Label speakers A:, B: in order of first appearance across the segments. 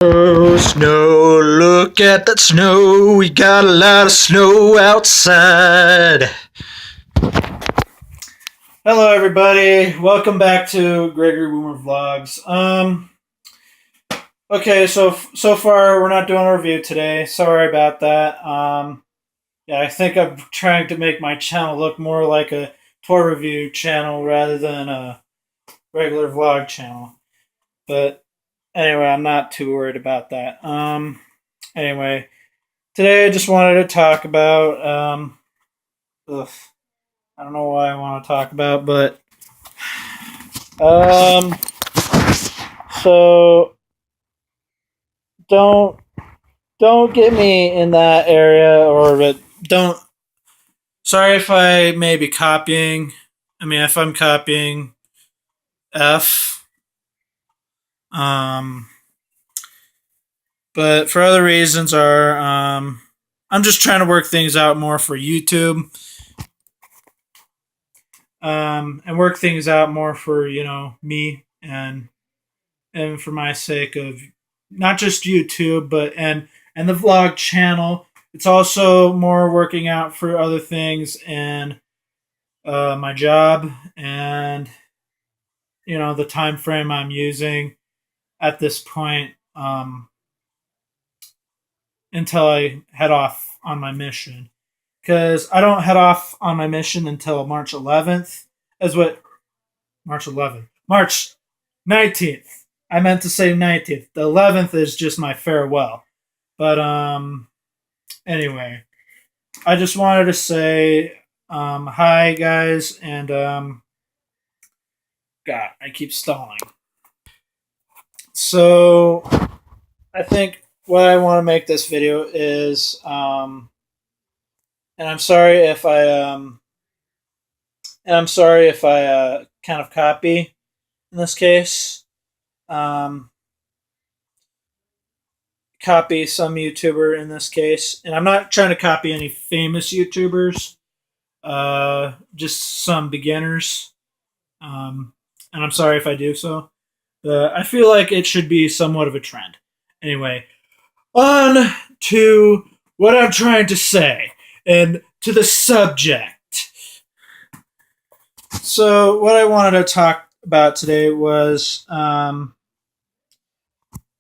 A: Oh, snow, look at that snow. We got a lot of snow outside. Hello, everybody. Welcome back to Gregory Woomer Vlogs. Okay, so far we're not doing a review today. Sorry about that. Yeah, I think I'm trying to make my channel look more like a toy review channel rather than a regular vlog channel. But anyway, I'm not too worried about that. Anyway, today I just wanted to talk about ugh, I don't know what I want to talk about, but um so don't get me in that area, or but don't sorry if I may be copying. I mean, if I'm copying F um but for other reasons are I'm just trying to work things out more for YouTube. And work things out more for me and for my sake of not just YouTube but and the vlog channel. It's also more working out for other things and my job and the time frame I'm using at this point until I head off on my mission, because I don't head off on my mission until March 11th. As what March 11th, March 19th. I meant to say 19th. The 11th is just my farewell. But anyway, I just wanted to say hi guys, and God, I keep stalling. So I think what I want to make this video is and I'm sorry if I kind of copy in this case. Um, Copy some YouTuber in this case, and I'm not trying to copy any famous YouTubers, just some beginners. And I'm sorry if I do so. I feel like it should be somewhat of a trend. Anyway, on to what I'm trying to say and to the subject. So, what I wanted to talk about today was how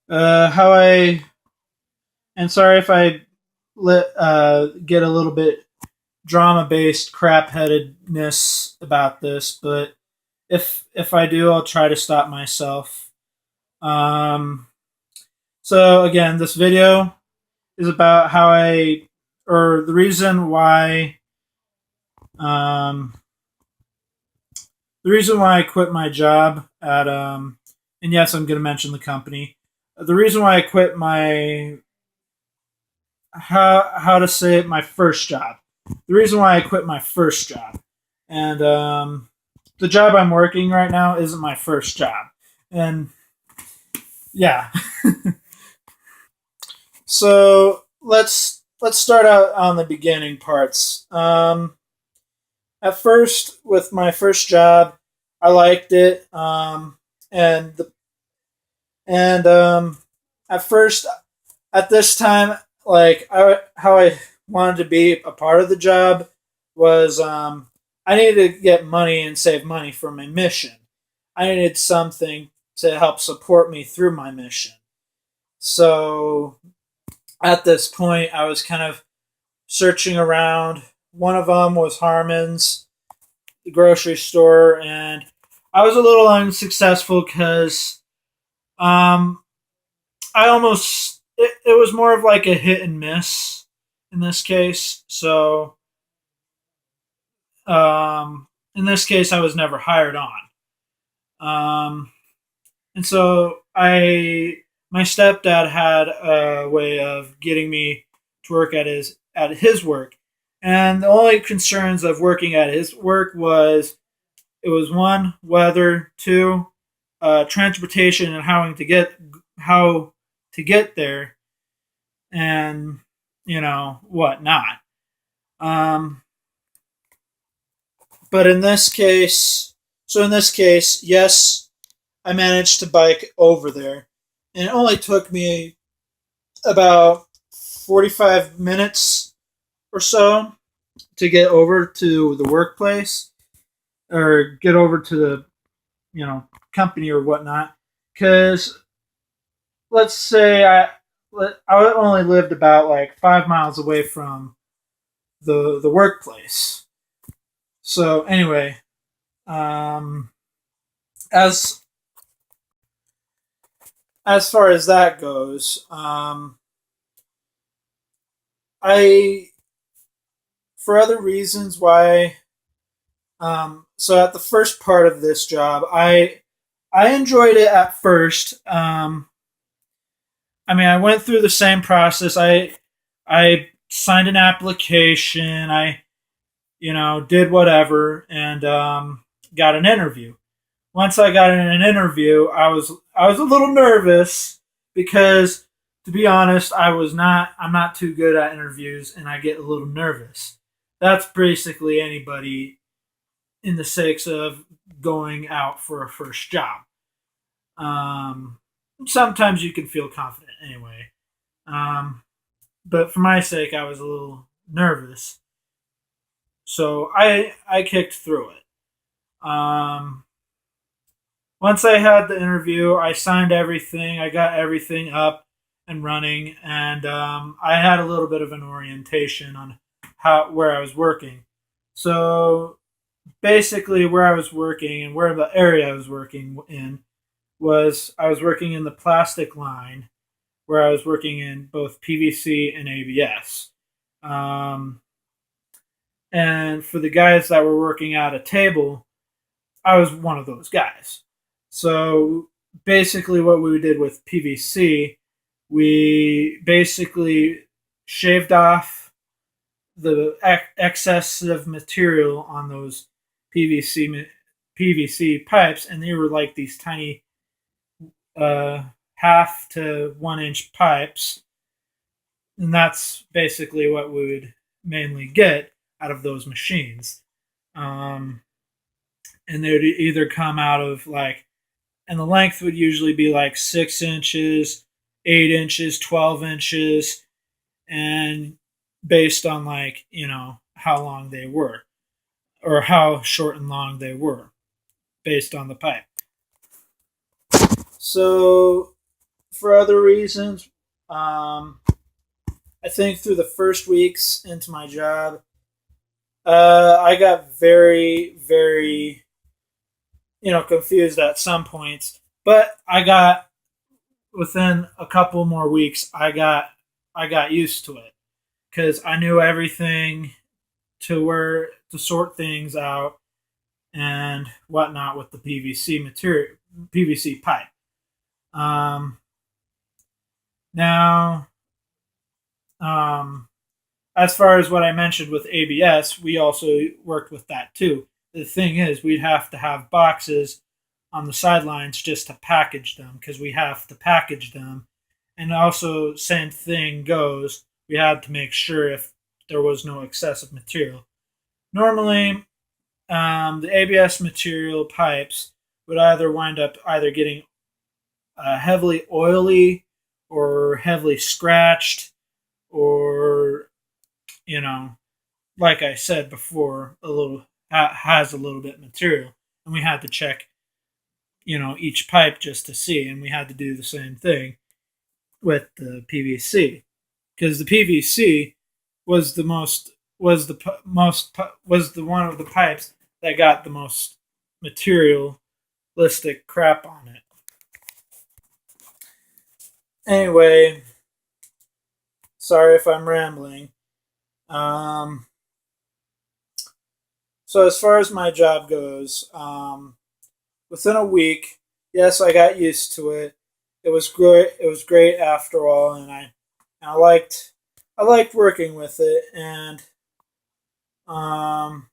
A: I, and sorry if I get a little bit drama based crap headedness about this, but if I do, I'll try to stop myself. So again, this video is about how or the reason why, um, I quit my job at, and yes, I'm going to mention the company. The reason why I quit my, how to say it, my first job. The reason why I quit my first job, and the job I'm working right now isn't my first job, and yeah. So let's start out on the beginning parts. At first, with my first job, I liked it, and and at first, at this time, like how I wanted to be a part of the job was I needed to get money and save money for my mission. I needed something to help support me through my mission. So at this point, I was kind of searching around. One of them was Harmon's, the grocery store, and I was a little unsuccessful because um, I almost it was more of like a hit and miss in this case. So in this case, I was never hired on, and so I my stepdad had a way of getting me to work at his work, and the only concerns of working at his work was it was one, weather, two, transportation and how to get there, and what not. Um, but in this case, yes, I managed to bike over there, and it only took me about 45 minutes or so to get over to the workplace or get over to the company or whatnot. Because let's say I only lived about like 5 miles away from the workplace. So anyway, um, as as far as that goes, I for other reasons why. So at the first part of this job, I enjoyed it at first. I mean, I went through the same process. I signed an application. I did whatever and got an interview. Once I got in an interview, I was a little nervous because, to be honest, I'm not too good at interviews, and I get a little nervous. That's basically anybody in the sakes of going out for a first job. Um, Sometimes you can feel confident anyway. Um, but for my sake, I was a little nervous, so I kicked through it. Um, Once I had the interview, I signed everything. I got everything up and running, and I had a little bit of an orientation on how where I was working. So basically, where I was working and where the area I was working in was I was working in the plastic line, where I was working in both PVC and ABS. Um, and for the guys that were working at a table, I was one of those guys. So basically, what we did with PVC, we basically shaved off the excessive material on those PVC PVC pipes, and they were like these tiny uh, 1/2 to 1 inch pipes, and that's basically what we would mainly get out of those machines. Um, and they would either come out of like, and the length would usually be like 6 inches, 8 inches, 12 inches, and based on like, how long they were or how short and long they were based on the pipe. So, for other reasons, um, I think through the first weeks into my job, I got very, very, confused at some points. But I got within a couple more weeks, I got used to it because I knew everything to sort things out and whatnot with the PVC material, PVC pipe. Um, Now, um, as far as what I mentioned with ABS, we also worked with that too. The thing is, we'd have to have boxes on the sidelines just to package them because we have to package them. And also, same thing goes, we had to make sure if there was no excessive material. Normally, the ABS material pipes would either wind up either getting heavily oily or heavily scratched or you know like I said before, a little has a little bit of material, and we had to check, each pipe just to see, and we had to do the same thing with the PVC because the PVC was the most was the most was the one of the pipes that got the most materialistic crap on it. Anyway, sorry if I'm rambling. Um, so as far as my job goes, within a week, yes, I got used to it. It was great. It was great after all, and I liked working with it. And um,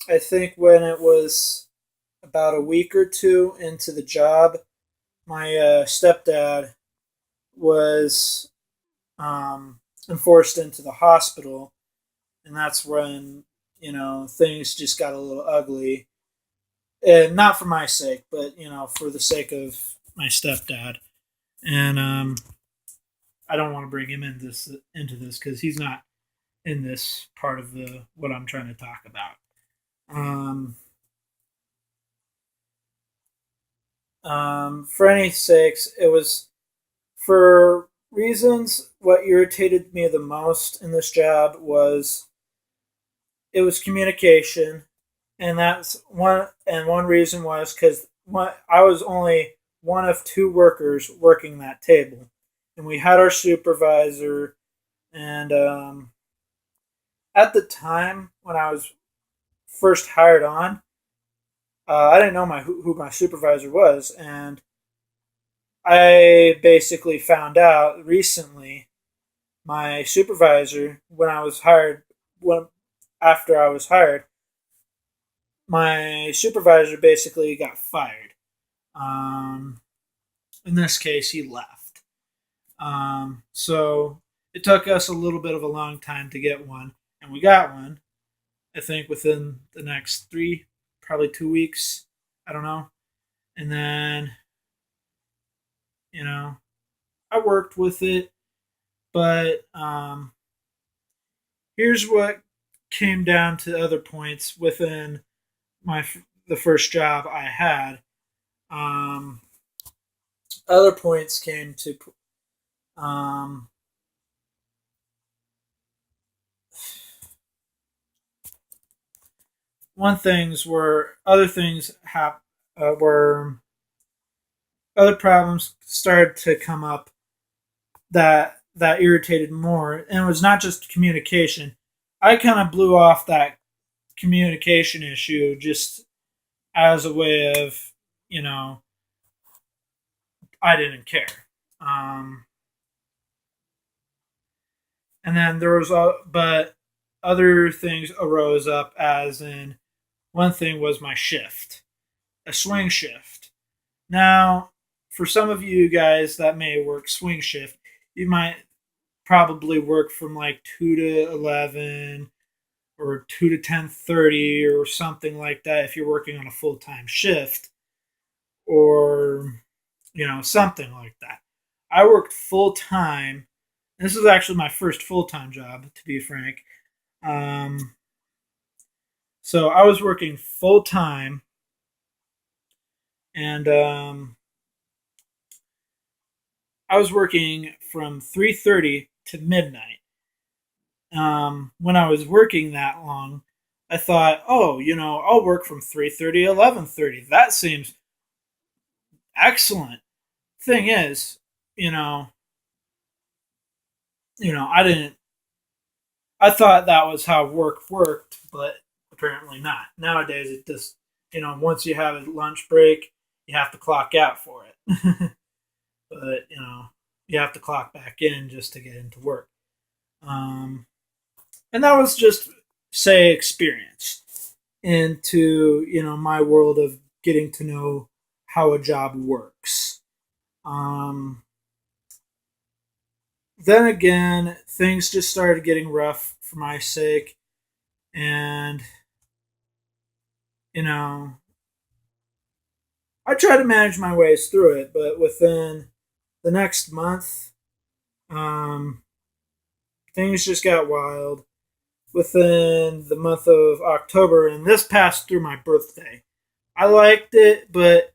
A: I think when it was about a week or two into the job, my stepdad was um, enforced into the hospital, and that's when things just got a little ugly. And not for my sake, but for the sake of my stepdad. and I don't want to bring him into this because he's not in this part of the what I'm trying to talk about. Um, for any sakes, it was for reasons. What irritated me the most in this job was it was communication, and that's one. And one reason was because I was only one of two workers working that table, and we had our supervisor. And at the time when I was first hired on, I didn't know who my supervisor was, and I basically found out recently my supervisor when I was hired when after I was hired, my supervisor basically got fired. Um, in this case, he left. So it took us a little bit of a long time to get one, and we got one. I think within the next probably 2 weeks. I don't know. And then, you know, I worked with it, but here's what came down to other points within the first job I had. Um, other points came to um, one things were other things were other problems started to come up that irritated more, and it was not just communication. I kind of blew off that communication issue just as a way of, you know, I didn't care. Um, and then there was, but other things arose up, as in one thing was my shift, a swing shift. Now, for some of you guys that may work swing shift, you might probably work from like 2 to 11 or 2 to 10:30 or something like that if you're working on a full-time shift, or something like that. I worked full time. This is actually my first full-time job, to be frank. Um, so I was working full time, and I was working from 3:30 to midnight. When I was working that long, I thought, oh, I'll work from 3:30 to 11:30. That seems excellent. Thing is, you know, I didn't. I thought that was how work worked, but apparently not. Nowadays, it just, once you have a lunch break, you have to clock out for it. But you have to clock back in just to get into work. Um, and that was just say experience into my world of getting to know how a job works. Um, then again, things just started getting rough for my sake, and you know, I tried to manage my ways through it. But within the next month, um, things just got wild. Within the month of October, and this passed through my birthday. I liked it, but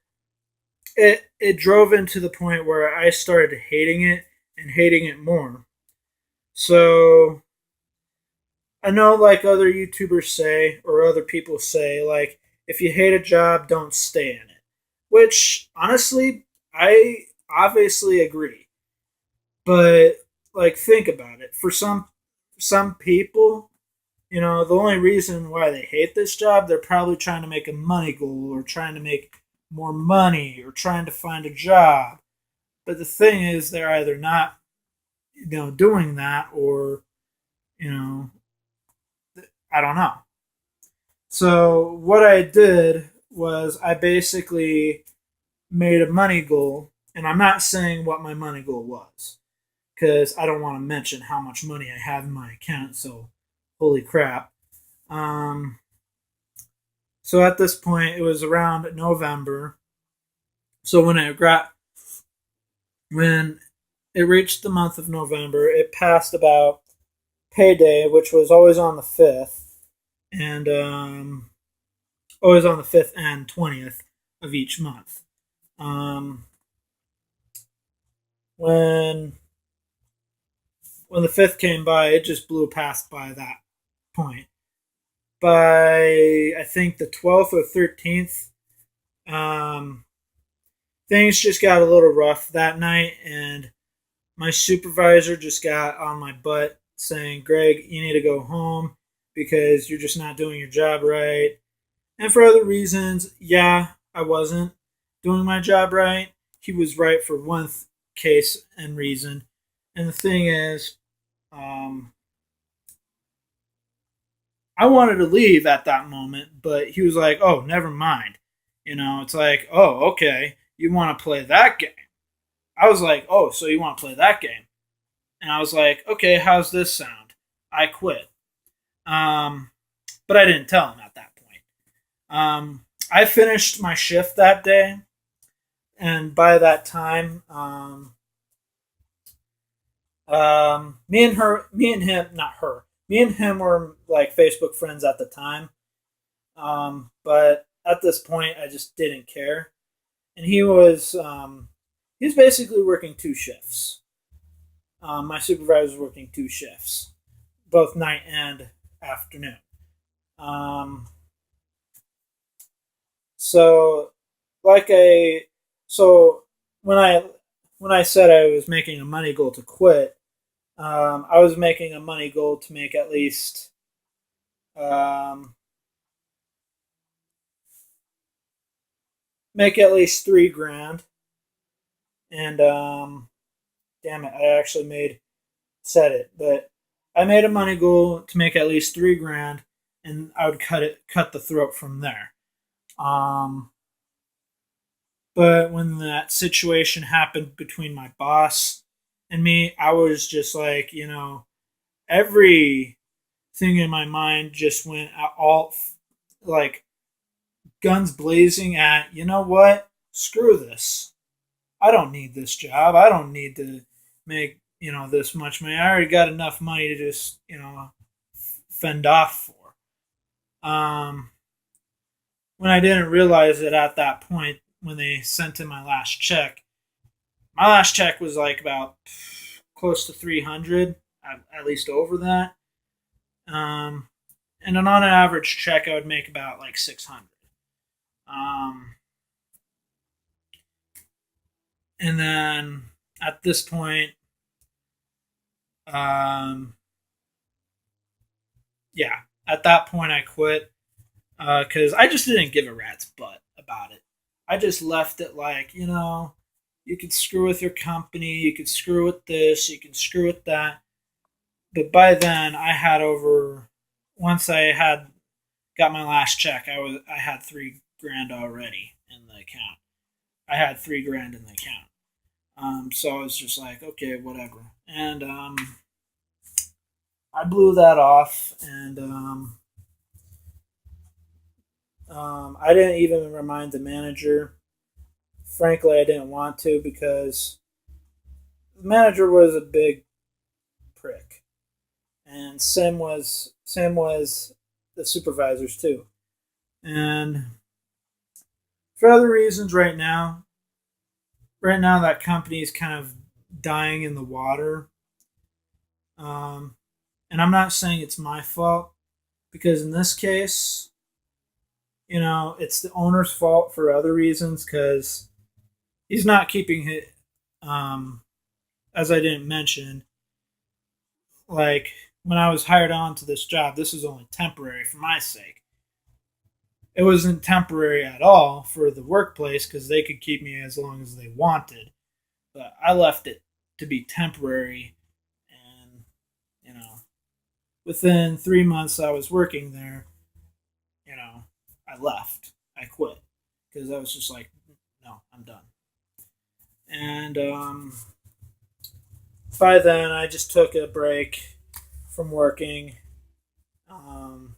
A: it drove into the point where I started hating it and hating it more. So I know, like other YouTubers say, or other people say, like, if you hate a job, don't stay in it. Which, honestly, I obviously agree. But, like, think about it. For some people, the only reason why they hate this job, they're probably trying to make a money goal, or trying to make more money, or trying to find a job. But the thing is, they're either not, doing that, or, you know, I don't know. So what I did was I basically made a money goal, and I'm not saying what my money goal was because I don't want to mention how much money I have in my account. So, holy crap! Um, so at this point, it was around November. So when I got When it reached the month of November, it passed about payday, which was always on the 5th, and always on the 5th and 20th of each month. Um, when when the 5th came by, it just blew past by that point. By I think the 12th or 13th, um, things just got a little rough that night, and my supervisor just got on my butt saying, "Greg, you need to go home because you're just not doing your job right." And for other reasons, yeah, I wasn't doing my job right. He was right for one case and reason. And the thing is, um, I wanted to leave at that moment, but he was like, "Oh, never mind." It's like, "Oh, okay, you want to play that game?" I was like, "Oh, so you want to play that game?" And I was like, "Okay, how's this sound?" I quit. Um, but I didn't tell him at that point. I finished my shift that day, and by that time, me and him, not her, me and him were like Facebook friends at the time. But at this point, I just didn't care, and he was basically working two shifts. My supervisor was working two shifts, both night and afternoon. Um, so like a so when I said I was making a money goal to quit, I was making a money goal to um, make at least 3 grand, and damn it, I actually made said it, but I made a money goal to make at least 3 grand, and I would cut the throat from there. Um, but when that situation happened between my boss and me, I was just like, everything in my mind just went all like guns blazing at, you know what? Screw this. I don't need this job. I don't need to make, this much money. I already got enough money to just, fend off for. Um, when I didn't realize it at that point, when they sent in my last check was like about close to 300, at least over that. Um, and then on an average check, I would make about like 600. Um, and then at this point, um, yeah, at that point, I quit because I just didn't give a rat's butt about it. I just left it like, you could screw with your company, you could screw with this, you can screw with that. But by then, once I had got my last check, I had 3 grand already in the account. I had 3 grand in the account. So I was just like, okay, whatever. And I blew that off, and I didn't even remind the manager. Frankly, I didn't want to because the manager was a big prick, and Sam was the supervisors too. And for other reasons, right now that company is kind of dying in the water. Um, and I'm not saying it's my fault because in this case, it's the owner's fault for other reasons because he's not keeping it. Um, as I didn't mention, like when I was hired on to this job, this was only temporary for my sake. It wasn't temporary at all for the workplace because they could keep me as long as they wanted. But I left it to be temporary, and you know, within 3 months I was working there, you know, I left. I quit because I was just like, no, I'm done. And by then, I just took a break from working, um,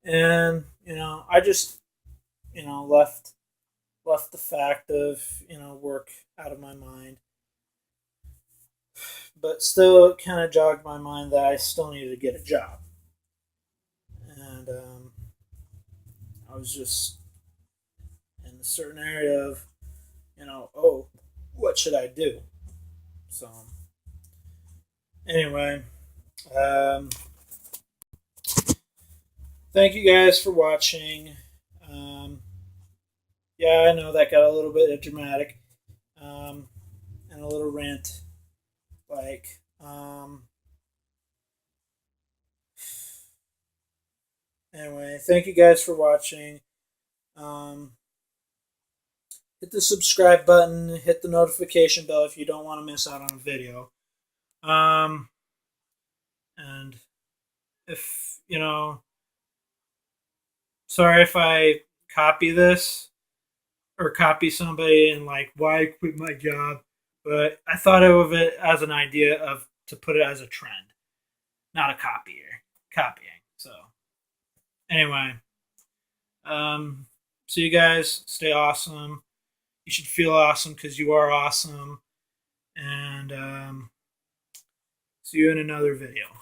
A: and I just left. left the fact of, work out of my mind. But still, it kind of jogged my mind that I still needed to get a job. And I was just in a certain area of, oh, what should I do? So, anyway, um, thank you guys for watching. Um, yeah, I know that got a little bit dramatic, and a little rant like. Anyway, thank you guys for watching. Um, hit the subscribe button, hit the notification bell if you don't want to miss out on a video. Um, and if, sorry if I copy this or copy somebody and like why I quit my job, but I thought of it as an idea of to put it as a trend, not a copying. So anyway, see you guys. Stay awesome. You should feel awesome because you are awesome. And see you in another video.